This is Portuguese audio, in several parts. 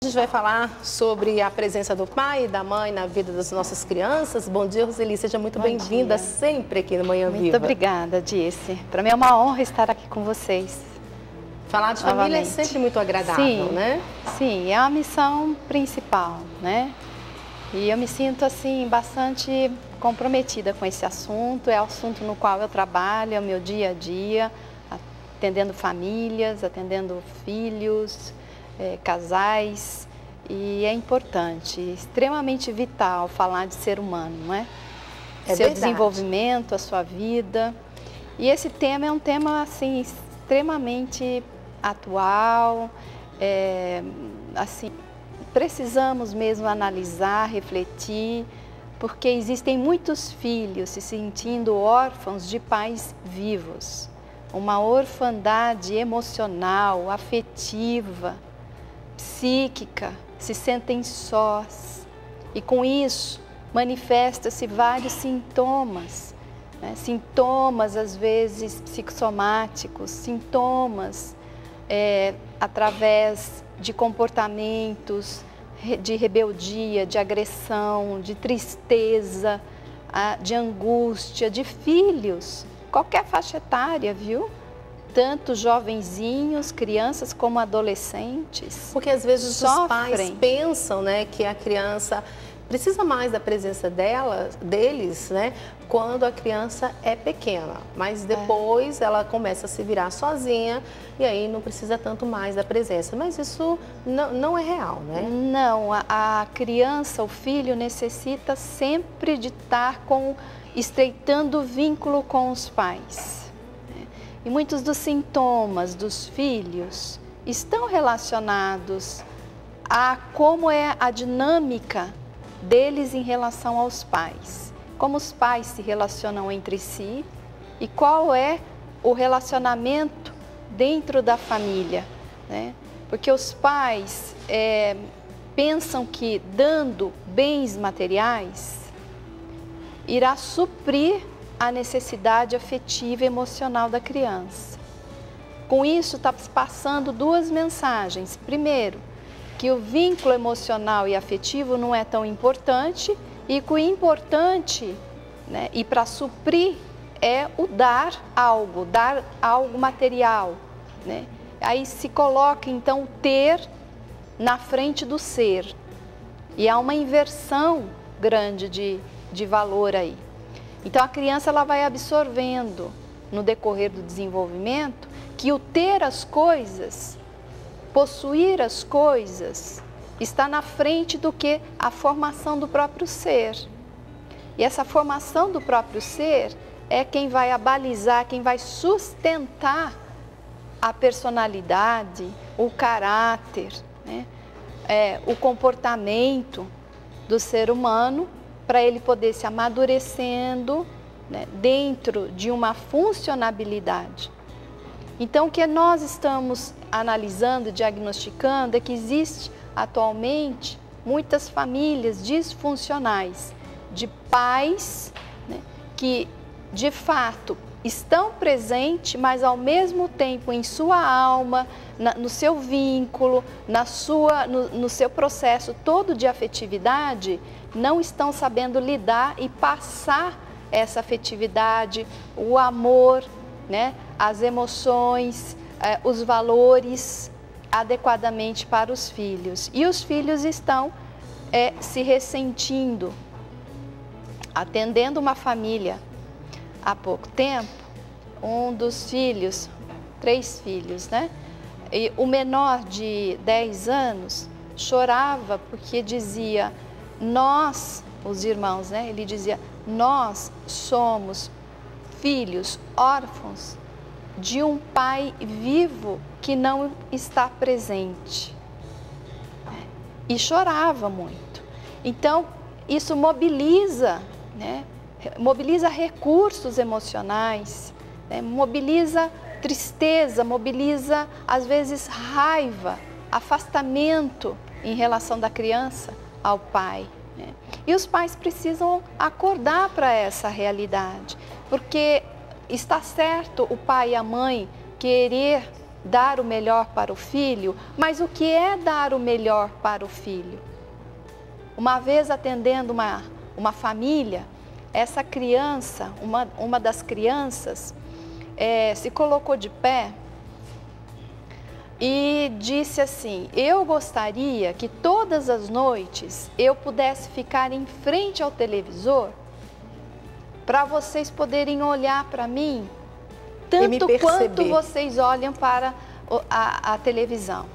A gente vai falar sobre a presença do pai e da mãe na vida das nossas crianças. Bom dia, Roseli, seja muito bem-vinda sempre aqui no Manhã Viva. Muito obrigada, Dirce. Para mim é uma honra estar aqui com vocês. Falar de família é sempre muito agradável, sim, né? Sim, é a missão principal, né? E eu me sinto, assim, bastante comprometida com esse assunto. É o assunto no qual eu trabalho, é o meu dia a dia, atendendo famílias, atendendo filhos, casais, e é importante, extremamente vital falar de ser humano, não é? Seu desenvolvimento, a sua vida. E esse tema é um tema assim extremamente atual, assim, precisamos mesmo analisar, refletir, porque existem muitos filhos se sentindo órfãos de pais vivos, uma orfandade emocional, afetiva, psíquica, se sentem sós e com isso manifesta-se vários sintomas, né? Sintomas às vezes psicossomáticos, sintomas através de comportamentos de rebeldia, de agressão, de tristeza, de angústia, de filhos, qualquer faixa etária, viu? Tanto jovenzinhos, crianças como adolescentes. Porque às vezes os pais pensam, né, que a criança precisa mais da presença deles, né, quando a criança é pequena. Mas depois ela começa a se virar sozinha e aí não precisa tanto mais da presença. Mas isso não é real, né? Não, a criança, o filho necessita sempre de estar estreitando o vínculo com os pais. E muitos dos sintomas dos filhos estão relacionados a como é a dinâmica deles em relação aos pais. Como os pais se relacionam entre si e qual é o relacionamento dentro da família, né? Porque os pais pensam que dando bens materiais irá suprir a necessidade afetiva e emocional da criança. Com isso, está passando duas mensagens. Primeiro, que o vínculo emocional e afetivo não é tão importante e que o importante, né, e para suprir é o dar algo material, né? Aí se coloca então o ter na frente do ser e há uma inversão grande de valor aí. Então a criança ela vai absorvendo no decorrer do desenvolvimento que o ter as coisas, possuir as coisas, está na frente do que a formação do próprio ser. E essa formação do próprio ser é quem vai abalizar, quem vai sustentar a personalidade, o caráter, né? O comportamento do ser humano, para ele poder se amadurecendo, né, dentro de uma funcionabilidade. Então, o que nós estamos analisando, diagnosticando, é que existe atualmente muitas famílias disfuncionais de pais, né, que de fato estão presentes, mas ao mesmo tempo em sua alma, no seu vínculo, no seu processo todo de afetividade, não estão sabendo lidar e passar essa afetividade, o amor, né, as emoções, os valores adequadamente para os filhos. E os filhos estão se ressentindo. Atendendo uma família há pouco tempo, um dos filhos, 3 filhos, né? E o menor de 10 anos chorava porque dizia: nós, os irmãos, né? Ele dizia: nós somos filhos órfãos de um pai vivo que não está presente. E chorava muito. Então, isso mobiliza, né? Mobiliza recursos emocionais, né? Mobiliza tristeza, mobiliza, às vezes, raiva, afastamento em relação da criança ao pai, né? E os pais precisam acordar para essa realidade, porque está certo o pai e a mãe querer dar o melhor para o filho, mas o que é dar o melhor para o filho? Uma vez atendendo uma família, essa criança, uma das crianças, se colocou de pé e disse assim: eu gostaria que todas as noites eu pudesse ficar em frente ao televisor para vocês poderem olhar para mim tanto quanto vocês olham para a televisão.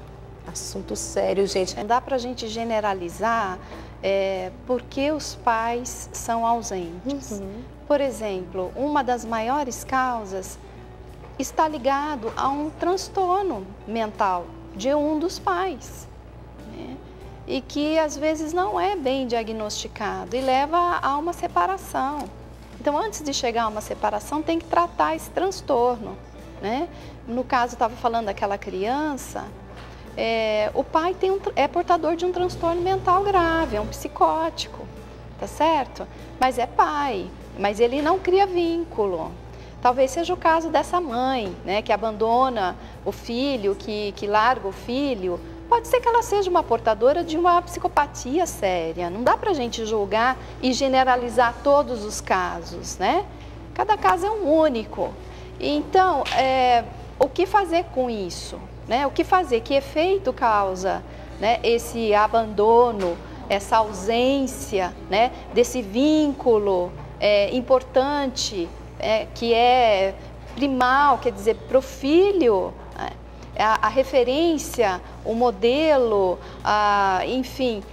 Assunto sério, gente. Não dá para a gente generalizar porque os pais são ausentes. Por exemplo, uma das maiores causas está ligado a um transtorno mental de um dos pais, né? E que às vezes não é bem diagnosticado e leva a uma separação. Então, antes de chegar a uma separação, tem que tratar esse transtorno, né? No caso, estava falando daquela criança, o pai é portador de um transtorno mental grave, é um psicótico, tá certo? Mas é pai, mas ele não cria vínculo. Talvez seja o caso dessa mãe, né, que abandona o filho, que larga o filho. Pode ser que ela seja uma portadora de uma psicopatia séria. Não dá para a gente julgar e generalizar todos os casos, né? Cada caso é um único. Então, o que fazer com isso? Né? O que fazer? Que efeito causa, né, esse abandono, essa ausência, né, desse vínculo importante, que é primal, quer dizer, para o filho, a referência, o modelo, enfim,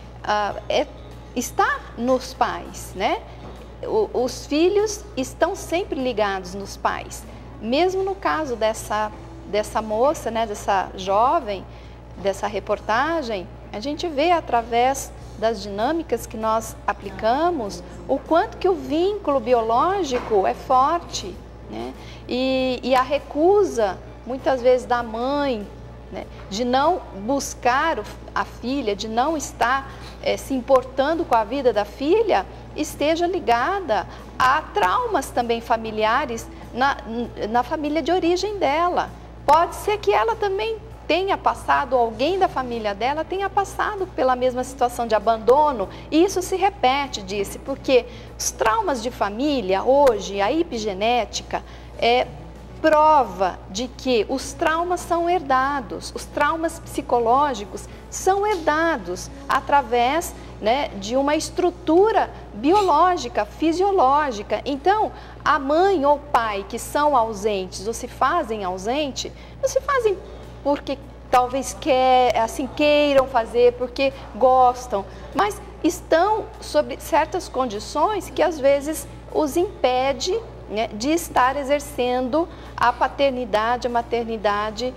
está nos pais, né? Os filhos estão sempre ligados nos pais. Mesmo no caso dessa moça, né, dessa jovem, dessa reportagem, a gente vê através das dinâmicas que nós aplicamos o quanto que o vínculo biológico é forte, né? E a recusa, muitas vezes, da mãe, né, de não buscar a filha, de não estar se importando com a vida da filha, esteja ligada a traumas também familiares na família de origem dela. Pode ser que ela também tenha passado, alguém da família dela tenha passado pela mesma situação de abandono, e isso se repete, disse, porque os traumas de família, hoje, a epigenética é prova de que os traumas são herdados, os traumas psicológicos são herdados através, né, de uma estrutura biológica, fisiológica. Então, a mãe ou pai que são ausentes ou se fazem ausente, não se fazem porque talvez queiram fazer, porque gostam, mas estão sob certas condições que às vezes os impede, né, de estar exercendo a paternidade, a maternidade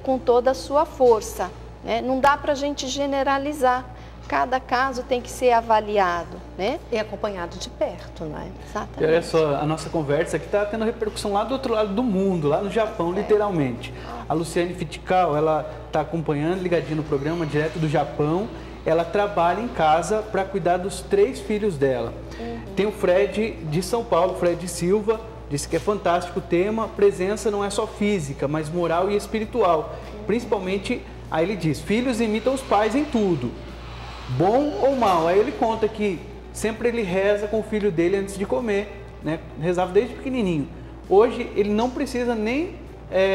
com toda a sua força, né? Não dá para a gente generalizar. Cada caso tem que ser avaliado, né? E acompanhado de perto, não é? Exatamente. E olha só, a nossa conversa aqui está tendo repercussão lá do outro lado do mundo, lá no Japão, literalmente. A Luciane Fitical, ela está acompanhando, ligadinha no programa, direto do Japão. Ela trabalha em casa para cuidar dos 3 filhos dela. Tem o Fred de São Paulo, Fred Silva, disse que é fantástico o tema. Presença não é só física, mas moral e espiritual. Principalmente, aí ele diz, filhos imitam os pais em tudo. Bom ou mal? Aí ele conta que sempre ele reza com o filho dele antes de comer, né? Rezava desde pequenininho. Hoje ele não precisa nem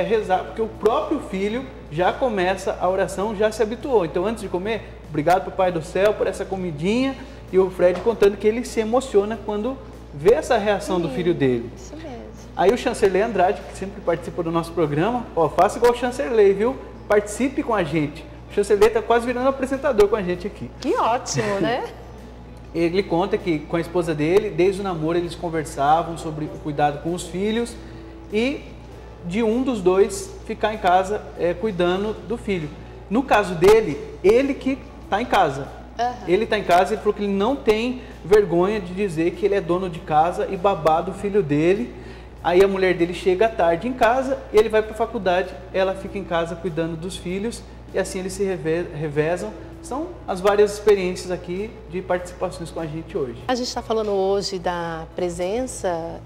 rezar, porque o próprio filho já começa a oração, já se habituou. Então, antes de comer, obrigado Papai do Céu por essa comidinha. E o Fred contando que ele se emociona quando vê essa reação do filho dele. Isso mesmo. Aí o Chancerley Andrade, que sempre participa do nosso programa, faça igual o Chancerley, viu? Participe com a gente. O Chancerley está quase virando apresentador com a gente aqui. Que ótimo, né? Ele conta que com a esposa dele, desde o namoro, eles conversavam sobre o cuidado com os filhos e de um dos dois ficar em casa cuidando do filho. No caso dele, ele que está em casa. Ele está em casa e falou que ele não tem vergonha de dizer que ele é dono de casa e babá do filho dele. Aí a mulher dele chega à tarde em casa, ele vai para a faculdade, ela fica em casa cuidando dos filhos e assim eles se revezam. São as várias experiências aqui de participações com a gente hoje. A gente está falando hoje da presença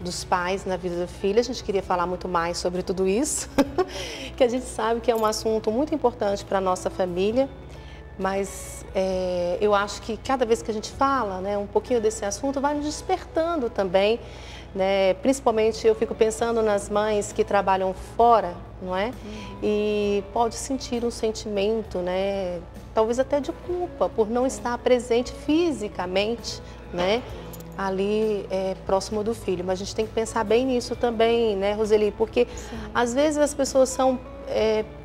dos pais na vida do filho. A gente queria falar muito mais sobre tudo isso, que a gente sabe que é um assunto muito importante para a nossa família, mas eu acho que cada vez que a gente fala, né, um pouquinho desse assunto, vai nos despertando também, né? Principalmente eu fico pensando nas mães que trabalham fora, não é? E pode sentir um sentimento, né, talvez até de culpa por não estar presente fisicamente, né, ali próximo do filho. Mas a gente tem que pensar bem nisso também, né, Roseli? Porque às vezes as pessoas são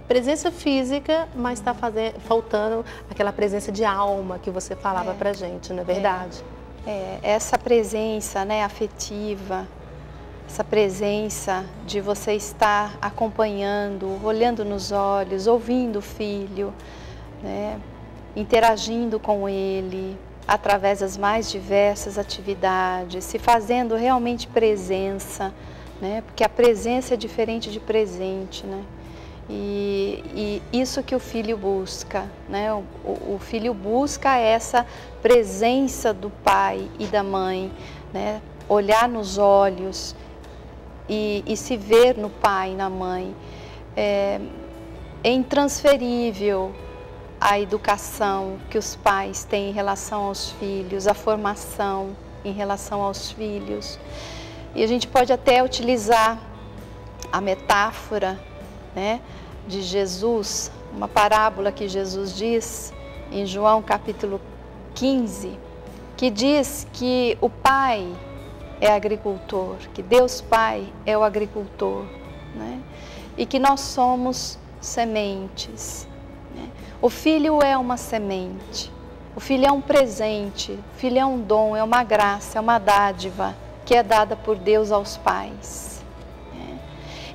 presença física, mas está faltando aquela presença de alma que você falava pra gente, não é verdade? Essa presença, né, afetiva, essa presença de você estar acompanhando, olhando nos olhos, ouvindo o filho, né, interagindo com ele através das mais diversas atividades, se fazendo realmente presença, né, porque a presença é diferente de presente, né? E isso que o filho busca, né? O filho busca essa presença do pai e da mãe, né? Olhar nos olhos e se ver no pai e na mãe. É intransferível a educação que os pais têm em relação aos filhos, a formação em relação aos filhos. E a gente pode até utilizar a metáfora, né, de Jesus, uma parábola que Jesus diz em João capítulo 15, que diz que o pai é agricultor, que Deus Pai é o agricultor, né? E que nós somos sementes, né? O filho é uma semente, o filho é um presente, o filho é um dom, é uma graça, é uma dádiva que é dada por Deus aos pais, né?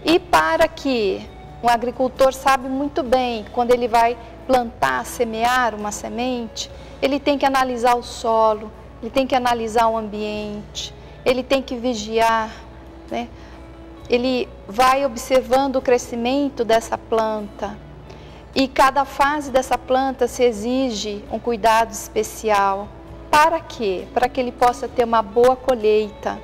E para que um agricultor sabe muito bem, quando ele vai plantar, semear uma semente, ele tem que analisar o solo, ele tem que analisar o ambiente, ele tem que vigiar, né? Ele vai observando o crescimento dessa planta e cada fase dessa planta se exige um cuidado especial. Para quê? Para que ele possa ter uma boa colheita.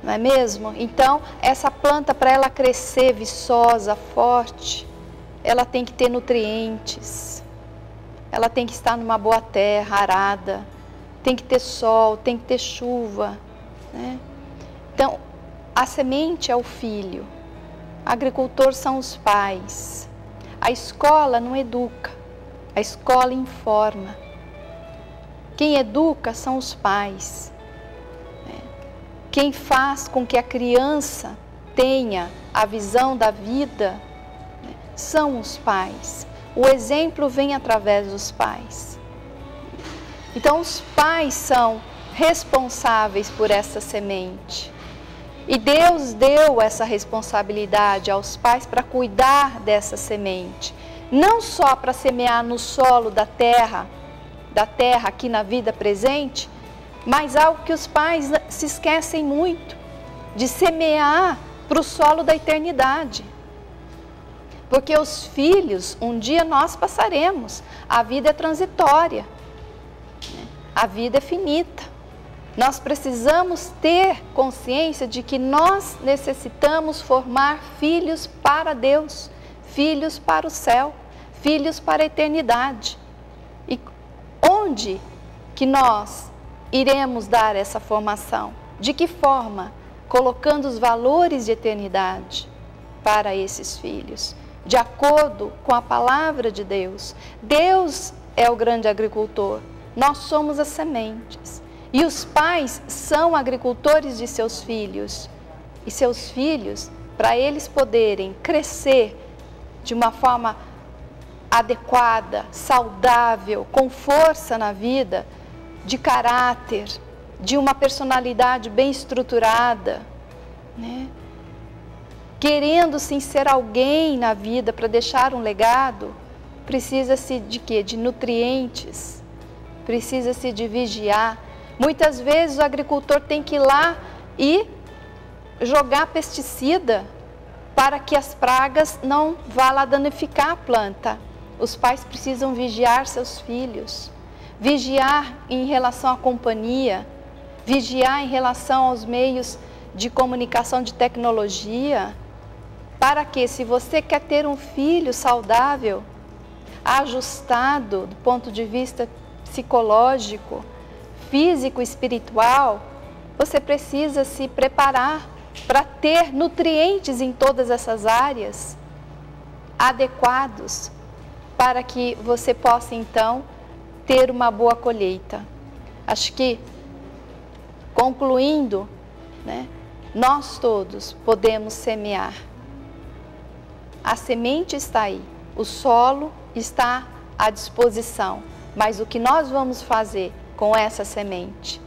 Não é mesmo? Então, essa planta, para ela crescer viçosa, forte, ela tem que ter nutrientes, ela tem que estar numa boa terra, arada, tem que ter sol, tem que ter chuva, né? Então, a semente é o filho, o agricultor são os pais, a escola não educa, a escola informa, quem educa são os pais. Quem faz com que a criança tenha a visão da vida, né, são os pais. O exemplo vem através dos pais. Então, os pais são responsáveis por essa semente. E Deus deu essa responsabilidade aos pais para cuidar dessa semente. Não só para semear no solo da terra aqui na vida presente, mas algo que os pais se esquecem muito, de semear para o solo da eternidade. Porque os filhos, um dia nós passaremos, a vida é transitória, a vida é finita. Nós precisamos ter consciência de que nós necessitamos formar filhos para Deus, filhos para o céu, filhos para a eternidade. E onde que nós iremos dar essa formação? De que forma? Colocando os valores de eternidade para esses filhos, de acordo com a palavra de Deus. Deus é o grande agricultor, nós somos as sementes. E os pais são agricultores de seus filhos. E seus filhos, para eles poderem crescer de uma forma adequada, saudável, com força na vida, de caráter, de uma personalidade bem estruturada, né? Querendo sim ser alguém na vida para deixar um legado, precisa-se de quê? De nutrientes, precisa-se de vigiar. Muitas vezes o agricultor tem que ir lá e jogar pesticida para que as pragas não vá lá danificar a planta. Os pais precisam vigiar seus filhos. Vigiar em relação à companhia, vigiar em relação aos meios de comunicação, de tecnologia, para que, se você quer ter um filho saudável, ajustado do ponto de vista psicológico, físico, espiritual, você precisa se preparar para ter nutrientes em todas essas áreas adequados para que você possa, então, ter uma boa colheita. Acho que, concluindo, né, nós todos podemos semear. A semente está aí, o solo está à disposição, mas o que nós vamos fazer com essa semente?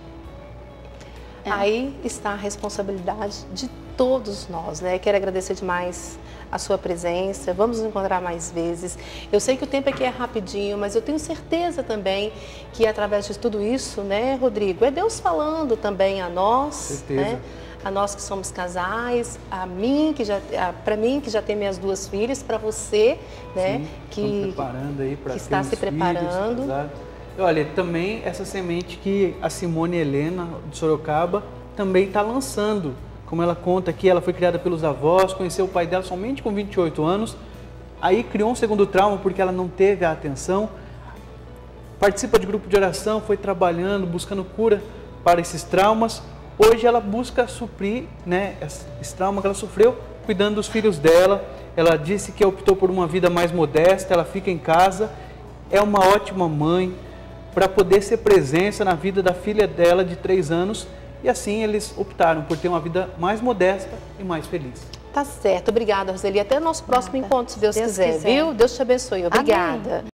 Aí está a responsabilidade de todos nós, né? Quero agradecer demais a sua presença, vamos nos encontrar mais vezes. Eu sei que o tempo aqui é rapidinho, mas eu tenho certeza também que através de tudo isso, né, Rodrigo, é Deus falando também a nós, né? A nós que somos casais, a mim que para mim que já tem minhas 2 filhas, para você, né, sim, que está se preparando. Filhos, olha, também essa semente que a Simone Helena de Sorocaba também está lançando. Como ela conta aqui, ela foi criada pelos avós, conheceu o pai dela somente com 28 anos, aí criou um segundo trauma porque ela não teve a atenção, participa de grupo de oração, foi trabalhando, buscando cura para esses traumas. Hoje ela busca suprir, né, esse trauma que ela sofreu, cuidando dos filhos dela. Ela disse que optou por uma vida mais modesta, ela fica em casa, é uma ótima mãe, para poder ser presença na vida da filha dela de 3 anos, e assim eles optaram por ter uma vida mais modesta e mais feliz. Tá certo, obrigada, Roseli. Até o nosso próximo encontro, se Deus quiser, viu? Deus te abençoe. Obrigada. Amém.